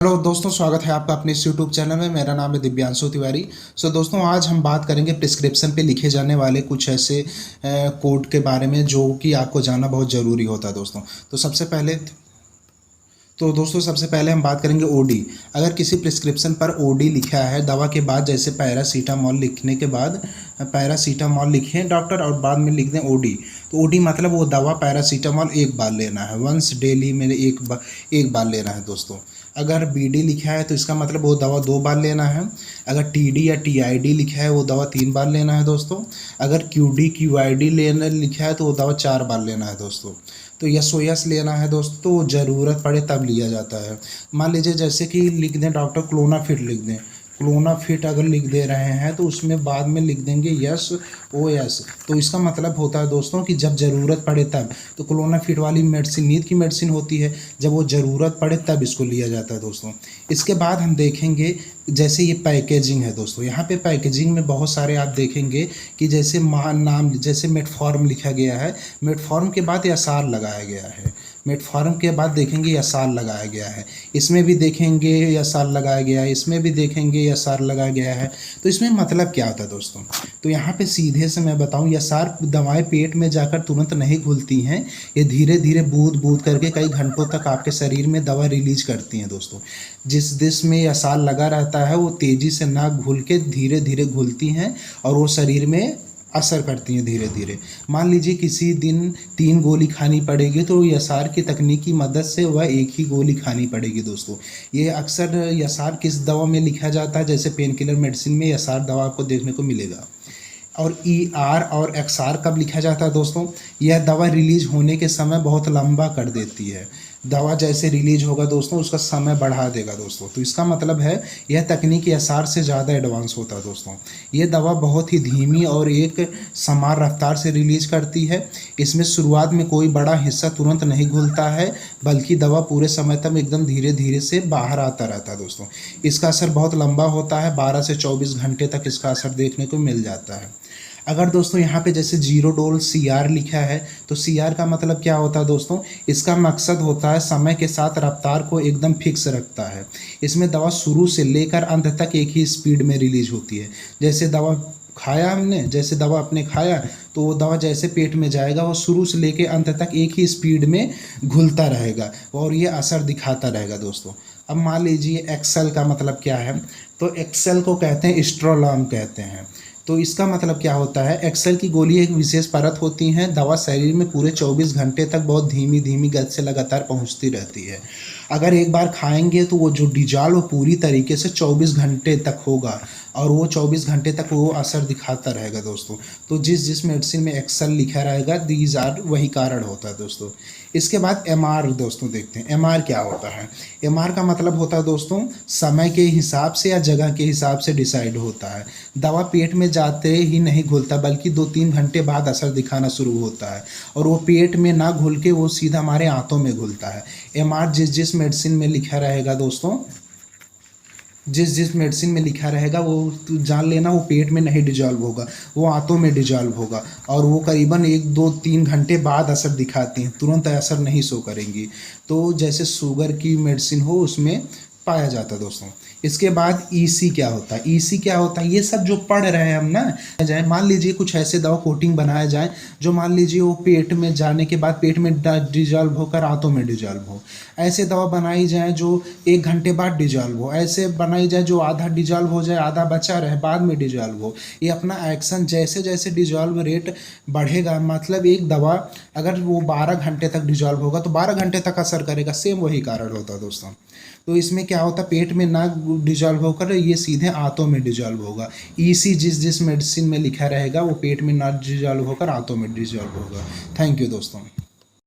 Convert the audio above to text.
Hello दोस्तों, स्वागत है आपका अपने इस यूट्यूब चैनल में। मेरा नाम है दिव्यांशु तिवारी। दोस्तों, आज हम बात करेंगे प्रिस्क्रिप्शन पे लिखे जाने वाले कुछ ऐसे कोड के बारे में जो कि आपको जानना बहुत ज़रूरी होता है दोस्तों। सबसे पहले हम बात करेंगे ओडी। अगर किसी प्रिस्क्रिप्शन पर ओडी लिखा है, दवा के बाद जैसे पैरासीटामॉल लिखने के बाद पैरासीटामॉल लिखें डॉक्टर और बाद में लिख दें ओडी, तो ओडी मतलब वो दवा पैरासीटामॉल एक बार लेना है, वंस डेली में एक बार लेना है दोस्तों। अगर बीडी लिखा है तो इसका मतलब वो दवा 2 बार लेना है। अगर टीडी या टीआईडी लिखा है वो दवा 3 बार लेना है दोस्तों। अगर क्यूडी क्यूआईडी लेना लिखा है तो वो दवा 4 बार लेना है दोस्तों। तो यस लेना है दोस्तों, ज़रूरत पड़े तब लिया जाता है। मान लीजिए जैसे कि लिख दें डॉक्टर क्लोनाफिट लिख दें, क्लोनाफिट अगर लिख दे रहे हैं तो उसमें बाद में लिख देंगे यस ओ एस। तो इसका मतलब होता है दोस्तों कि जब ज़रूरत पड़े तब। तो क्लोनाफिट वाली मेडिसिन नींद की मेडिसिन होती है, जब वो ज़रूरत पड़े तब इसको लिया जाता है दोस्तों। इसके बाद हम देखेंगे जैसे ये पैकेजिंग है दोस्तों। यहाँ पे पैकेजिंग में बहुत सारे आप देखेंगे कि जैसे नाम जैसे मेटफॉर्म लिखा गया है, मेटफॉर्म के बाद एसआर लगाया गया है, मेटफॉर्म के बाद देखेंगे एसआर लगाया गया है, इसमें भी देखेंगे एसआर लगाया गया है, इसमें भी देखेंगे एसआर लगाया गया है। तो इसमें मतलब क्या होता है दोस्तों? तो यहाँ पे सीधे से मैं बताऊँ, एसआर दवाएं पेट में जाकर तुरंत नहीं घुलती हैं, ये धीरे धीरे बूंद बूंद करके कई घंटों तक आपके शरीर में दवा रिलीज करती हैं दोस्तों। जिस डिश में एसआर लगा रहता है वो तेज़ी से ना घुल के धीरे धीरे घुलती हैं और वो शरीर में असर करती हैं धीरे धीरे। मान लीजिए किसी दिन 3 गोली खानी पड़ेगी तो एसआर की तकनीक की मदद से वह 1 ही गोली खानी पड़ेगी दोस्तों। ये अक्सर एसआर किस दवा में लिखा जाता है, जैसे पेन किलर मेडिसिन में एसआर दवा आपको देखने को मिलेगा। और ईआर और एक्सआर कब लिखा जाता है दोस्तों? यह दवा रिलीज होने के समय बहुत लंबा कर देती है। दवा जैसे रिलीज होगा दोस्तों उसका समय बढ़ा देगा दोस्तों। तो इसका मतलब है यह तकनीक एसआर से ज़्यादा एडवांस होता है दोस्तों। ये दवा बहुत ही धीमी और एक समान रफ्तार से रिलीज करती है। इसमें शुरुआत में कोई बड़ा हिस्सा तुरंत नहीं घुलता है, बल्कि दवा पूरे समय तक एकदम धीरे धीरे से बाहर आता रहता है दोस्तों। इसका असर बहुत लंबा होता है, 12 से 24 घंटे तक इसका असर देखने को मिल जाता है। अगर दोस्तों यहाँ पे जैसे जीरो डोल सीआर लिखा है तो सीआर का मतलब क्या होता है दोस्तों? इसका मकसद होता है समय के साथ रफ्तार को एकदम फिक्स रखता है। इसमें दवा शुरू से लेकर अंत तक एक ही स्पीड में रिलीज होती है। जैसे दवा खाया हमने, जैसे दवा आपने खाया तो वो दवा जैसे पेट में जाएगा वो शुरू से लेकर अंत तक एक ही स्पीड में घुलता रहेगा और ये असर दिखाता रहेगा दोस्तों। अब मान लीजिए एक्सेल का मतलब क्या है? तो एक्सेल को कहते हैं स्ट्रोलॉम कहते हैं। तो इसका मतलब क्या होता है? एक्सेल की गोली एक विशेष परत होती हैं, दवा शरीर में पूरे 24 घंटे तक बहुत धीमी धीमी गति से लगातार पहुंचती रहती है। अगर एक बार खाएंगे तो वो जो डिजॉल्व वो पूरी तरीके से 24 घंटे तक होगा और वो 24 घंटे तक वो असर दिखाता रहेगा दोस्तों। तो जिस मेडिसिन में एक्सेल लिखा रहेगा दीज आर वही कारण होता है दोस्तों। इसके बाद एमआर दोस्तों देखते हैं। एमआर क्या होता है? एमआर का मतलब होता है दोस्तों समय के हिसाब से या जगह के हिसाब से डिसाइड होता है। दवा पेट में जाते ही नहीं घुलता, बल्कि 2-3 घंटे बाद असर दिखाना शुरू होता है और वो पेट में ना घुल के वो सीधा हमारे आंतों में घुलता है। एमआर जिस मेडिसिन में लिखा रहेगा दोस्तों, जिस मेडिसिन में लिखा रहेगा वो जान लेना वो पेट में नहीं डिजॉल्व होगा, वो आंतों में डिजॉल्व होगा और वो करीबन 1-2-3 घंटे बाद असर दिखाती हैं, तुरंत असर नहीं शो करेंगी। तो जैसे शुगर की मेडिसिन हो उसमें पाया जाता है दोस्तों। इसके बाद ईसी क्या होता है? ईसी क्या होता है? ये सब जो पढ़ रहे हैं हम ना जाए, मान लीजिए कुछ ऐसे दवा कोटिंग बनाया जाए जो मान लीजिए वो पेट में जाने के बाद पेट में डिजॉल्व होकर आंतों में डिजॉल्व हो। ऐसे दवा बनाई जाए जो 1 घंटे बाद डिजॉल्व हो। ऐसे बनाई जाए जो आधा डिजॉल्व हो जाए, आधा बचा रहे बाद में डिजॉल्व हो। ये अपना एक्शन जैसे जैसे डिजॉल्व रेट बढ़ेगा, मतलब एक दवा अगर वो 12 घंटे तक डिजॉल्व होगा तो 12 घंटे तक असर करेगा। सेम वही कारण होता है दोस्तों। तो इसमें क्या होता है? पेट में ना डिजॉल्व होकर ये सीधे आंतों में डिजॉल्व होगा। ईसी जिस मेडिसिन में लिखा रहेगा वो पेट में ना डिजॉल्व होकर आंतों में डिजॉल्व होगा। थैंक यू दोस्तों।